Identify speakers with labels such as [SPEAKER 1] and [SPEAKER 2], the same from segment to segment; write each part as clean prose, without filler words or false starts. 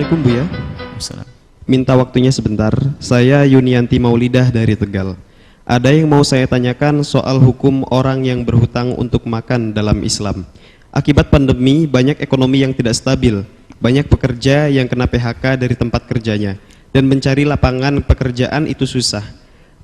[SPEAKER 1] Assalamualaikum Buya.
[SPEAKER 2] Assalam.
[SPEAKER 1] Minta waktunya sebentar. Saya Yunianti Maulidah dari Tegal. Ada yang mau saya tanyakan soal hukum orang yang berhutang untuk makan dalam Islam. Akibat pandemi, banyak ekonomi yang tidak stabil. Banyak pekerja yang kena PHK dari tempat kerjanya. Dan mencari lapangan pekerjaan itu susah.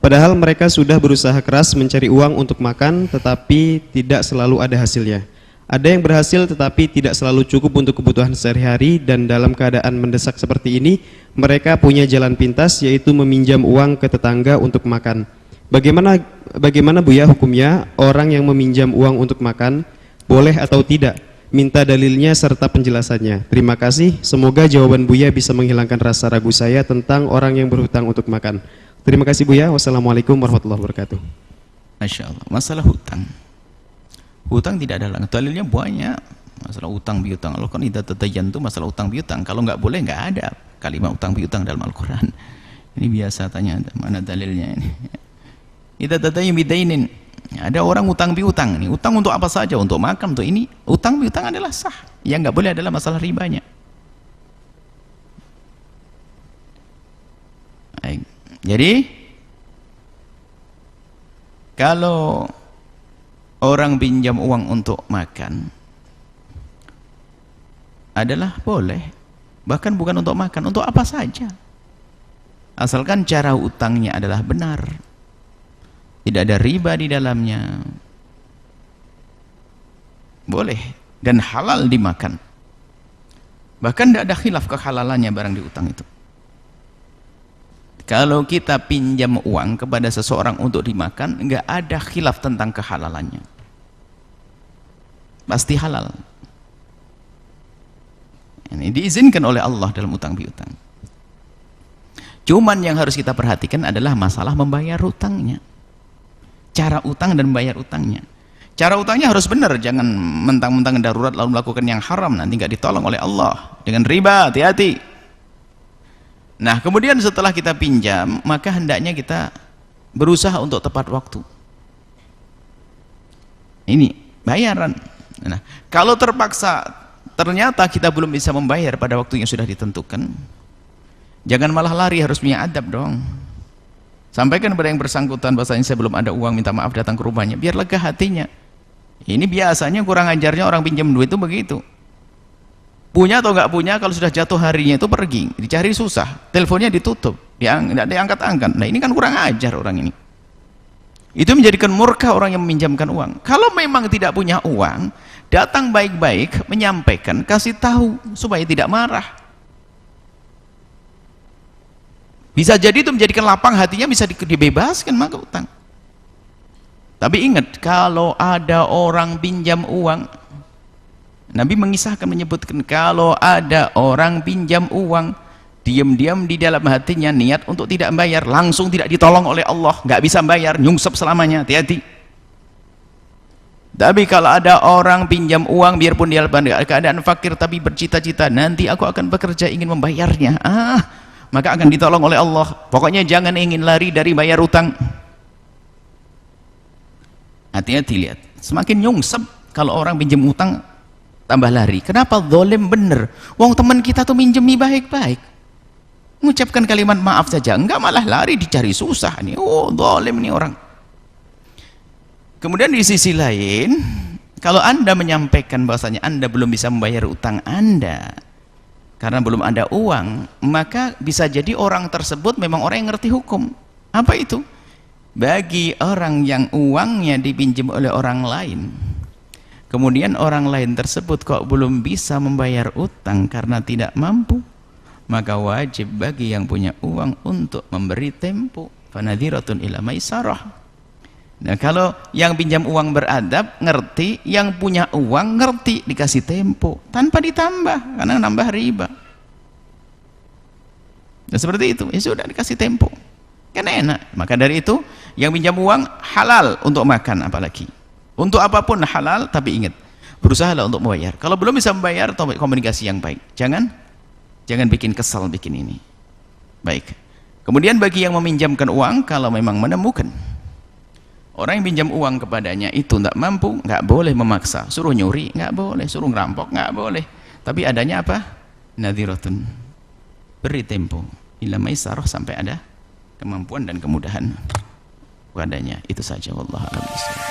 [SPEAKER 1] Padahal mereka sudah berusaha keras mencari uang untuk makan, tetapi tidak selalu ada hasilnya. Ada yang berhasil tetapi tidak selalu cukup untuk kebutuhan sehari-hari, dan dalam keadaan mendesak seperti ini, mereka punya jalan pintas, yaitu meminjam uang ke tetangga untuk makan. Bagaimana Buya hukumnya orang yang meminjam uang untuk makan? Boleh atau tidak? Minta dalilnya serta penjelasannya. Terima kasih, semoga jawaban Buya bisa menghilangkan rasa ragu saya tentang orang yang berhutang untuk makan. Terima kasih Buya. Wassalamualaikum warahmatullahi wabarakatuh.
[SPEAKER 2] Masya Allah. Masalah hutang, hutang tidak ada dalilnya banyak. Masalah utang piutang, kalau kan idza tadayantu, masalah utang piutang, kalau nggak boleh nggak ada kalimat utang piutang dalam Al-Quran. Ini biasa tanya mana dalilnya ini. Idza tadayan bidainin, ada orang utang piutang, nih utang untuk apa saja, untuk makan, untuk ini, utang piutang adalah sah. Yang nggak boleh adalah masalah ribanya. Baik. Jadi kalau orang pinjam uang untuk makan adalah boleh, bahkan bukan untuk makan, untuk apa saja, asalkan cara utangnya adalah benar, tidak ada riba di dalamnya, boleh dan halal dimakan, bahkan tidak ada khilaf kehalalannya barang diutang itu. Kalau kita pinjam uang kepada seseorang untuk dimakan, nggak ada khilaf tentang kehalalannya, pasti halal. Ini diizinkan oleh Allah dalam utang piutang. Cuman yang harus kita perhatikan adalah masalah membayar utangnya, cara utang dan bayar utangnya. Cara utangnya harus benar, jangan mentang-mentang darurat lalu melakukan yang haram, nanti nggak ditolong oleh Allah dengan riba. Hati-hati. Nah, kemudian setelah kita pinjam, maka hendaknya kita berusaha untuk tepat waktu. Ini bayaran. Nah, kalau terpaksa ternyata kita belum bisa membayar pada waktu yang sudah ditentukan, jangan malah lari, harus punya adab dong. Sampaikan kepada yang bersangkutan bahwasanya saya belum ada uang, minta maaf, datang ke rumahnya, biar lega hatinya. Ini biasanya kurang ajarnya orang pinjam duit itu begitu. Punya atau nggak punya, kalau sudah jatuh harinya itu pergi, dicari susah, teleponnya ditutup, tidak diangkat-angkat. Nah, ini kan kurang ajar orang ini. Itu menjadikan murka orang yang meminjamkan uang. Kalau memang tidak punya uang, datang baik-baik, menyampaikan, kasih tahu supaya tidak marah. Bisa jadi itu menjadikan lapang hatinya, bisa dibebaskan maka utang. Tapi ingat, kalau ada orang pinjam uang, Nabi mengisahkan, menyebutkan, kalau ada orang pinjam uang, diam-diam di dalam hatinya niat untuk tidak membayar, langsung tidak ditolong oleh Allah, nggak bisa bayar, nyungsep selamanya. Hati-hati. Tapi kalau ada orang pinjam uang, biarpun dia dalam keadaan fakir tapi bercita-cita, nanti aku akan bekerja ingin membayarnya, maka akan ditolong oleh Allah. Pokoknya jangan ingin lari dari bayar utang. Hati-hati, lihat, semakin nyungsep kalau orang pinjam utang tambah lari. Kenapa? Zalim bener. Wong teman kita tuh minjemi baik-baik, mengucapkan kalimat maaf saja, enggak, malah lari dicari susah nih. Oh, zalim nih orang. Kemudian di sisi lain, kalau Anda menyampaikan bahwasanya Anda belum bisa membayar utang Anda karena belum ada uang, maka bisa jadi orang tersebut memang orang yang ngerti hukum. Apa itu? Bagi orang yang uangnya dipinjam oleh orang lain, kemudian orang lain tersebut kok belum bisa membayar utang karena tidak mampu, maka wajib bagi yang punya uang untuk memberi tempo. Fanadhiratun ila maisarah. Nah, kalau yang pinjam uang beradab, ngerti, yang punya uang ngerti, dikasih tempo tanpa ditambah, karena nambah riba. Nah, seperti itu, ya sudah, dikasih tempo, kan enak. Maka dari itu, yang pinjam uang halal untuk makan, apalagi untuk apapun halal, tapi ingat, berusahalah untuk membayar. Kalau belum bisa membayar, komunikasi yang baik. Jangan bikin kesal, bikin ini. Baik. Kemudian bagi yang meminjamkan uang, kalau memang menemukan orang yang pinjam uang kepadanya itu tidak mampu, nggak boleh memaksa. Suruh nyuri nggak boleh, suruh ngerampok nggak boleh. Tapi adanya apa? Nadhiratun, beri tempo ila maisarah sampai ada kemampuan dan kemudahan padanya. Itu saja, wallahu a'lam bishawab.